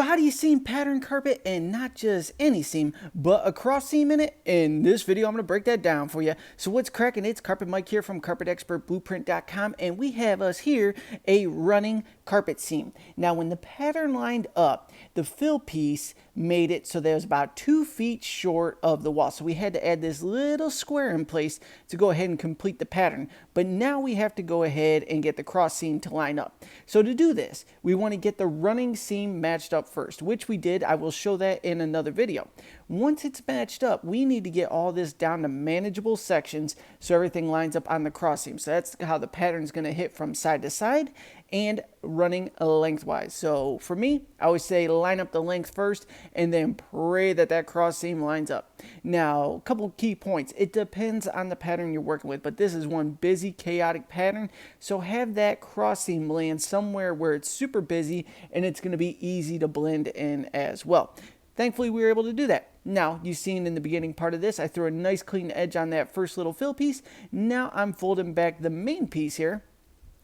body seam pattern carpet, and not just any seam, but a cross seam in it. In this video, I'm going to break that down for you. So what's cracking? It's Carpet Mike here from CarpetExpertBlueprint.com, and we have us here a running carpet seam. Now, when the pattern lined up, the fill piece made it so that it was about 2 feet short of the wall. So we had to add this little square in place to go ahead and complete the pattern. But now we have to go ahead and get the cross seam to line up. So to do this, we want to get the running seam matched up first, which we did. I will show that in another video. Once it's matched up, we need to get all this down to manageable sections so everything lines up on the cross seam. So that's how the pattern is going to hit from side to side and running lengthwise. So for me, I always say line up the length first and then pray that that cross seam lines up. Now, a couple key points. It depends on the pattern you're working with, but this is one busy, chaotic pattern. So have that cross seam land somewhere where it's super busy and it's going to be easy to blend in as well. Thankfully, we were able to do that. Now, you've seen in the beginning part of this, I threw a nice clean edge on that first little fill piece. Now I'm folding back the main piece here,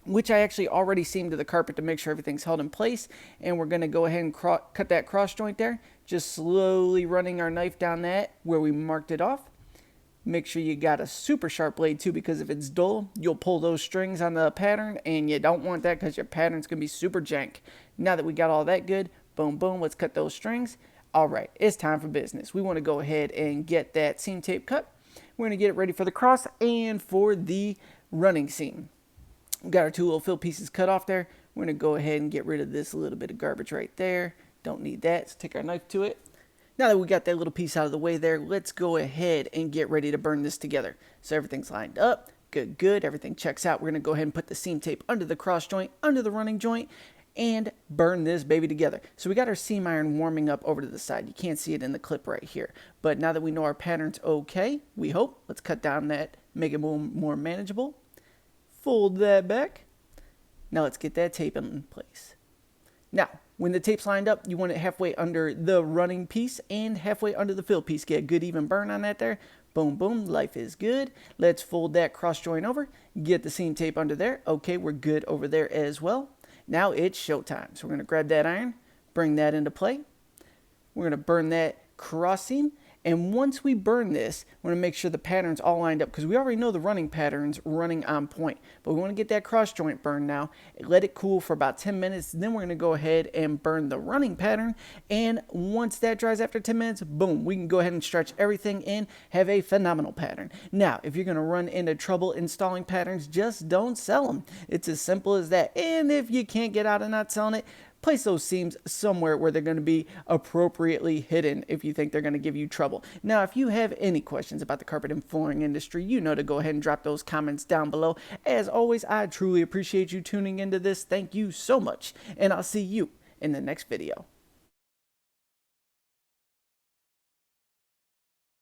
which I actually already seamed to the carpet to make sure everything's held in place. And we're going to go ahead and cut that cross joint there, just slowly running our knife down that where we marked it off. Make sure you got a super sharp blade too, because if it's dull, you'll pull those strings on the pattern, and you don't want that because your pattern's going to be super jank. Now that we got all that good, boom, boom, let's cut those strings. All right, it's time for business. We want to go ahead and get that seam tape cut. We're going to get it ready for the cross and for the running seam. We've got our two little fill pieces cut off there. We're going to go ahead and get rid of this little bit of garbage right there. Don't need that, so take our knife to it. Now that we got that little piece out of the way there, let's go ahead and get ready to burn this together. So everything's lined up, good, everything checks out. We're going to go ahead and put the seam tape under the cross joint, under the running joint, and burn this baby together. So we got our seam iron warming up over to the side. You can't see it in the clip right here. But now that we know our pattern's okay, we hope, let's cut down that, make it more manageable. Fold that back. Now let's get that tape in place. Now, when the tape's lined up, you want it halfway under the running piece and halfway under the fill piece. Get a good even burn on that there. Boom, boom, life is good. Let's fold that cross joint over, get the seam tape under there. Okay, we're good over there as well. Now it's showtime. So we're going to grab that iron, bring that into play. We're going to burn that cross seam. And once we burn this, we're going to make sure the pattern's all lined up, because we already know the running pattern's running on point. But we want to get that cross joint burned now. Let it cool for about 10 minutes. Then we're going to go ahead and burn the running pattern. And once that dries after 10 minutes, boom, we can go ahead and stretch everything in, have a phenomenal pattern. Now, if you're going to run into trouble installing patterns, just don't sell them. It's as simple as that. And if you can't get out of not selling it, place those seams somewhere where they're going to be appropriately hidden if you think they're going to give you trouble. Now, if you have any questions about the carpet and flooring industry, you know to go ahead and drop those comments down below. As always, I truly appreciate you tuning into this. Thank you so much, and I'll see you in the next video.